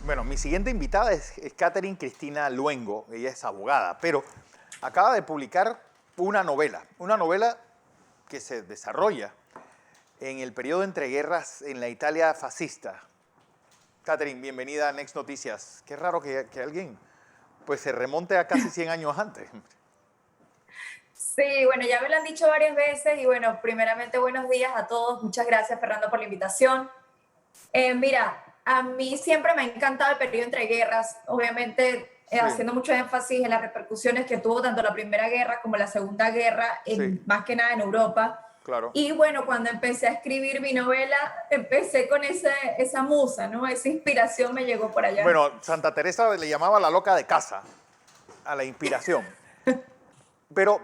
Bueno, mi siguiente invitada es Catherine Cristina Luengo. Ella es abogada, pero acaba de publicar una novela que se desarrolla en el periodo de entreguerras en la Italia fascista. Catherine, bienvenida a Next Noticias. Qué raro que alguien pues se remonte a casi 100 años antes. Sí, bueno, ya me lo han dicho varias veces y bueno, primeramente buenos días a todos. Muchas gracias, Fernando, por la invitación. Mira, a mí siempre me ha encantado el periodo entre guerras, obviamente Sí, haciendo mucho énfasis en las repercusiones que tuvo tanto la Primera Guerra como la Segunda Guerra, sí, más que nada en Europa. claro. Y bueno, cuando empecé a escribir mi novela, empecé con esa musa, ¿no? Esa inspiración me llegó por allá. Bueno, Santa Teresa le llamaba la loca de casa a la inspiración. Pero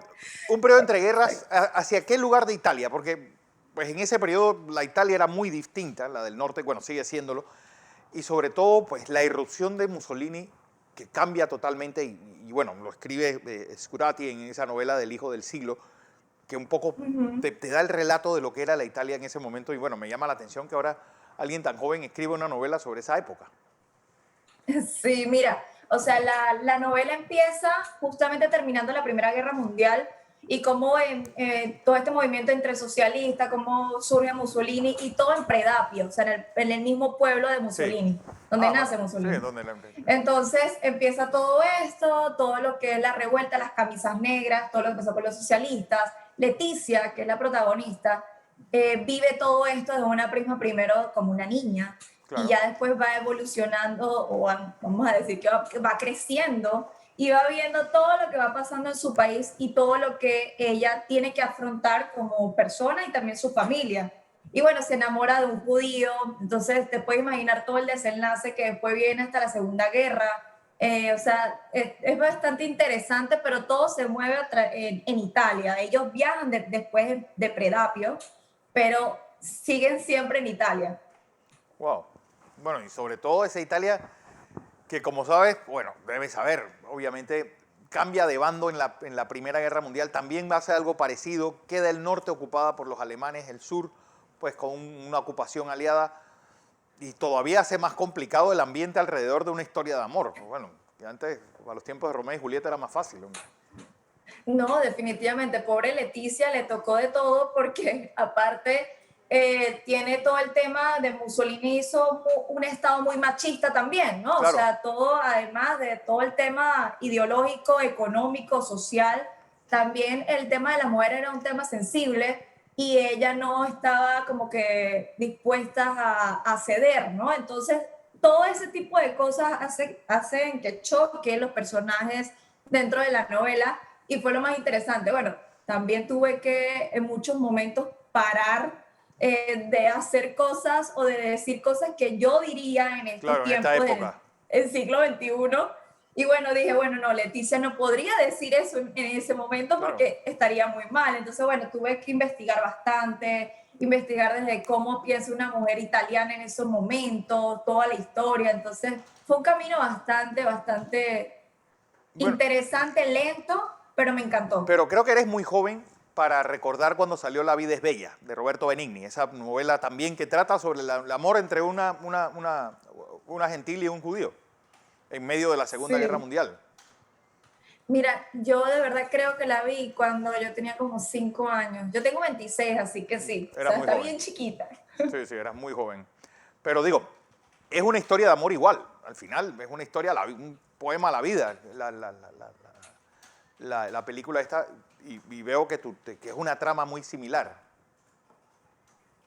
un periodo entre guerras, ¿hacia qué lugar de Italia? Porque pues en ese periodo la Italia era muy distinta, la del norte, bueno, sigue siéndolo, y sobre todo pues la irrupción de Mussolini que cambia totalmente, y bueno, lo escribe Scurati en esa novela del Hijo del Siglo, que un poco Ujú. te da el relato de lo que era la Italia en ese momento, y bueno, me llama la atención que ahora alguien tan joven escriba una novela sobre esa época. Sí, mira, o sea, la novela empieza justamente terminando la Primera Guerra Mundial y cómo todo este movimiento entre socialistas, cómo surge Mussolini y todo en Predapio, o sea, en el mismo pueblo de Sí. Mussolini, donde Ah, nace bueno, sí, Mussolini. donde la... Entonces empieza todo esto, todo lo que es la revuelta, las camisas negras, todo lo que pasó con los socialistas. Leticia, que es la protagonista, vive todo esto desde una prisma primero como una niña y Claro. ya después va evolucionando o vamos a decir que va creciendo y va viendo todo lo que va pasando en su país y todo lo que ella tiene que afrontar como persona y también su familia. Y bueno, se enamora de un judío, entonces te puedes imaginar todo el desenlace que después viene hasta la Segunda Guerra. O sea, es bastante interesante, pero todo se mueve en Italia. Ellos viajan después de Predapio, pero siguen siempre en Italia. Wow. Bueno, y sobre todo esa Italia que como sabes, bueno, debes saber, obviamente cambia de bando en la Primera Guerra Mundial, también va a ser algo parecido, queda el norte ocupada por los alemanes, el sur pues con una ocupación aliada y todavía hace más complicado el ambiente alrededor de una historia de amor. Bueno, que antes, a los tiempos de Romeo y Julieta era más fácil. Hombre. No, definitivamente, pobre Leticia le tocó de todo porque aparte tiene todo el tema de Mussolini hizo un estado muy machista también, ¿no? O Claro, sea, todo, además de todo el tema ideológico, económico, social, también el tema de la mujer era un tema sensible y ella no estaba como que dispuesta a ceder, ¿no? Entonces, todo ese tipo de cosas hacen que choque los personajes dentro de la novela y fue lo más interesante. Bueno, también tuve que en muchos momentos parar de hacer cosas o de decir cosas que yo diría en estos claro, en esta tiempos del época. el siglo XXI. Y bueno, dije, bueno, no, Leticia no podría decir eso en ese momento Claro. porque estaría muy mal. Entonces, bueno, tuve que investigar bastante, investigar desde cómo piensa una mujer italiana en esos momentos, toda la historia. Entonces, fue un camino bastante Bueno, interesante, lento, pero me encantó. pero creo que eres muy joven para recordar cuando salió La vida es bella, de Roberto Benigni, esa novela también que trata sobre el amor entre una gentil y un judío en medio de la Segunda Guerra Sí. Mundial. Mira, yo de verdad creo que la vi cuando yo tenía como 5 años. Yo tengo 26, así que sí. O Eras sea, muy está joven. bien chiquita. Sí, sí, eras muy joven. Pero digo, es una historia de amor igual. Al final, es una historia, un poema a la vida. La película esta, y veo que es una trama muy similar.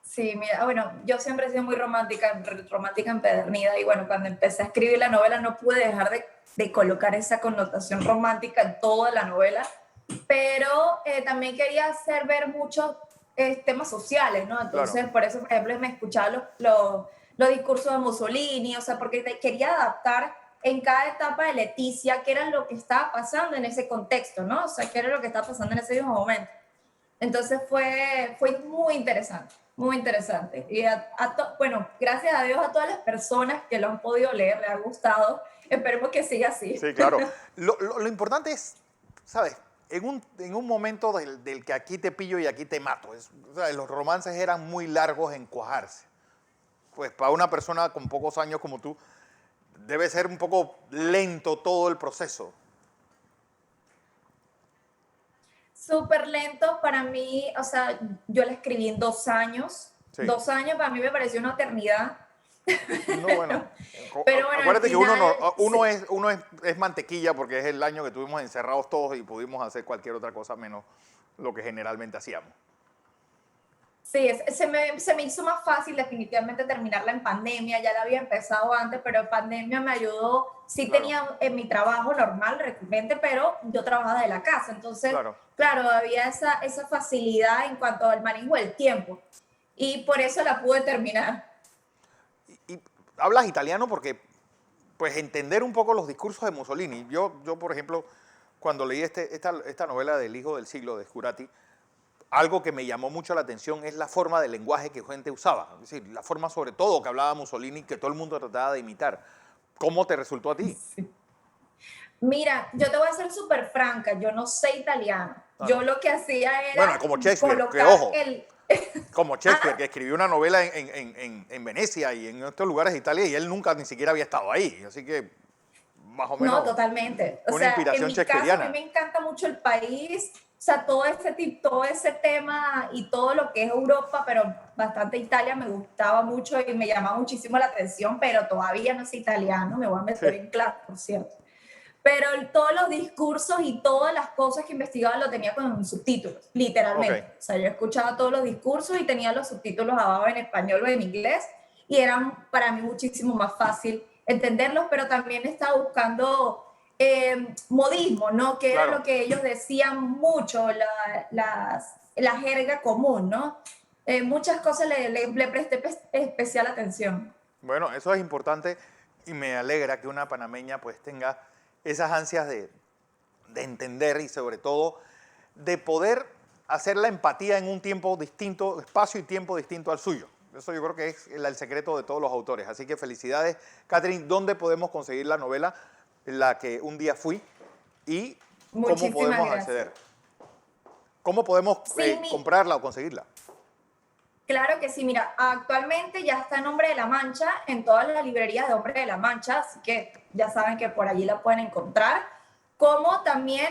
Sí, mira, bueno, yo siempre he sido muy romántica empedernida y bueno, cuando empecé a escribir la novela no pude dejar de colocar esa connotación romántica en toda la novela, pero también quería hacer ver muchos temas sociales, ¿no? Claro, Entonces, por eso, por ejemplo, me escuchaba los discursos de Mussolini, o sea, porque quería adaptar en cada etapa de Leticia qué era lo que estaba pasando en ese contexto, ¿no? O sea, qué era lo que estaba pasando en ese mismo momento. Entonces fue muy interesante, muy interesante. Y bueno, gracias a Dios a todas las personas que lo han podido leer, les ha gustado. Esperemos que siga así. sí, claro. Lo importante es, ¿sabes? En un momento del que aquí te pillo y aquí te mato. O sea, los romances eran muy largos en cuajarse. Pues para una persona con pocos años como tú, debe ser un poco lento todo el proceso. Súper lento para mí, o sea, yo la escribí en 2 años. Sí. 2 años para mí me pareció una eternidad. No, bueno, Pero bueno, al acuérdate que final, es mantequilla porque es el año que estuvimos encerrados todos y pudimos hacer cualquier otra cosa menos lo que generalmente hacíamos. sí, se me hizo más fácil definitivamente terminarla en pandemia, ya la había empezado antes, pero en pandemia me ayudó, sí Claro, tenía en mi trabajo normal, recurrente, pero yo trabajaba de la casa, entonces, claro. claro, había esa facilidad en cuanto al manejo del tiempo y por eso la pude terminar. Y hablas italiano porque, pues, entender un poco los discursos de Mussolini. Yo por ejemplo, cuando leí esta novela del Hijo del Siglo de Scurati, algo que me llamó mucho la atención es la forma de lenguaje que gente usaba. Es decir, la forma sobre todo que hablaba Mussolini, que todo el mundo trataba de imitar. ¿Cómo te resultó a ti? Sí. Mira, yo te voy a ser súper franca, yo no sé italiano. Ah, Yo no. lo que hacía Bueno, era como Shakespeare, que colocar ojo, el... como Shakespeare, Ah, que escribió una novela en Venecia y en estos lugares de Italia y él nunca ni siquiera había estado ahí. Así que, más o no, menos, totalmente. O una sea, en inspiración mi caso, a mí shakespeariana. me encanta mucho el país, o sea, todo ese tipo, todo ese tema y todo lo que es Europa, pero bastante Italia me gustaba mucho y me llamaba muchísimo la atención, pero todavía no sé italiano, me voy a Sí, meter en clase, por cierto. Pero todos los discursos y todas las cosas que investigaba lo tenía con subtítulos, ok. literalmente. O sea, yo escuchaba todos los discursos y tenía los subtítulos abajo en español o en inglés y eran para mí muchísimo más fácil entenderlos, pero también estaba buscando modismo, ¿no? Que era Claro. lo que ellos decían mucho, la jerga común, ¿no? Muchas cosas le presté especial atención. Bueno, eso es importante y me alegra que una panameña pues tenga esas ansias de entender y sobre todo de poder hacer la empatía en un tiempo distinto, espacio y tiempo distinto al suyo. Eso yo creo que es el secreto de todos los autores. Así que felicidades. Catherine, ¿dónde podemos conseguir la novela La que un día fui? ¿Y cómo Muchísimas podemos gracias. acceder? ¿Cómo podemos Sí, comprarla o conseguirla? claro que sí, mira, actualmente ya está en Hombre de la Mancha, en todas las librerías de Hombre de la Mancha, así que ya saben que por allí la pueden encontrar. Como también,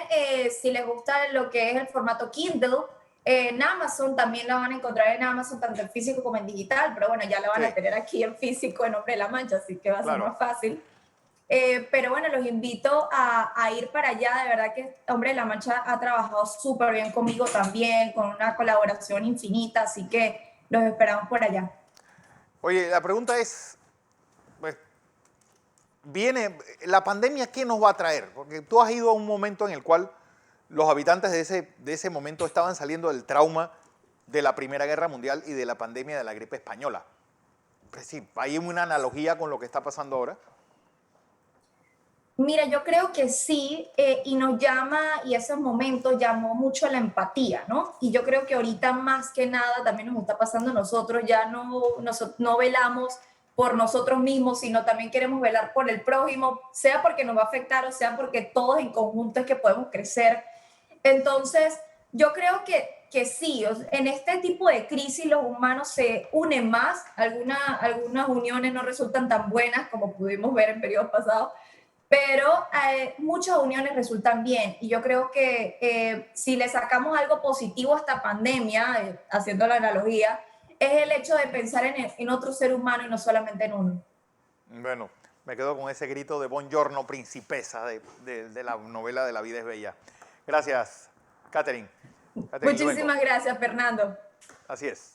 si les gusta lo que es el formato Kindle, en Amazon también la van a encontrar en Amazon, tanto en físico como en digital, pero bueno, ya la van Sí, a tener aquí en físico en Hombre de la Mancha, así que va a ser claro. más fácil. Pero bueno, los invito a ir para allá. De verdad que Hombre de la Mancha ha trabajado súper bien conmigo también, con una colaboración infinita, así que los esperamos por allá. Oye, la pregunta es, pues, viene, la pandemia, ¿qué nos va a traer? Porque tú has ido a un momento en el cual los habitantes de ese momento estaban saliendo del trauma de la Primera Guerra Mundial y de la pandemia de la gripe española. Pues sí, hay una analogía con lo que está pasando ahora. Mira, yo creo que sí, y nos llama, y ese momento llamó mucho la empatía, ¿no? Y yo creo que ahorita más que nada también nos está pasando a nosotros, ya no velamos por nosotros mismos, sino también queremos velar por el prójimo, sea porque nos va a afectar o sea porque todos en conjunto es que podemos crecer. Entonces, yo creo que sí, en este tipo de crisis los humanos se unen más, algunas uniones no resultan tan buenas como pudimos ver en periodos pasados, pero muchas uniones resultan bien y yo creo que si le sacamos algo positivo a esta pandemia, haciendo la analogía, es el hecho de pensar en otro ser humano y no solamente en uno. Bueno, me quedo con ese grito de Buongiorno, principesa de la novela de La vida es bella. Gracias, Catherine. Catherine Luengo. Muchísimas gracias, Fernando. Así es.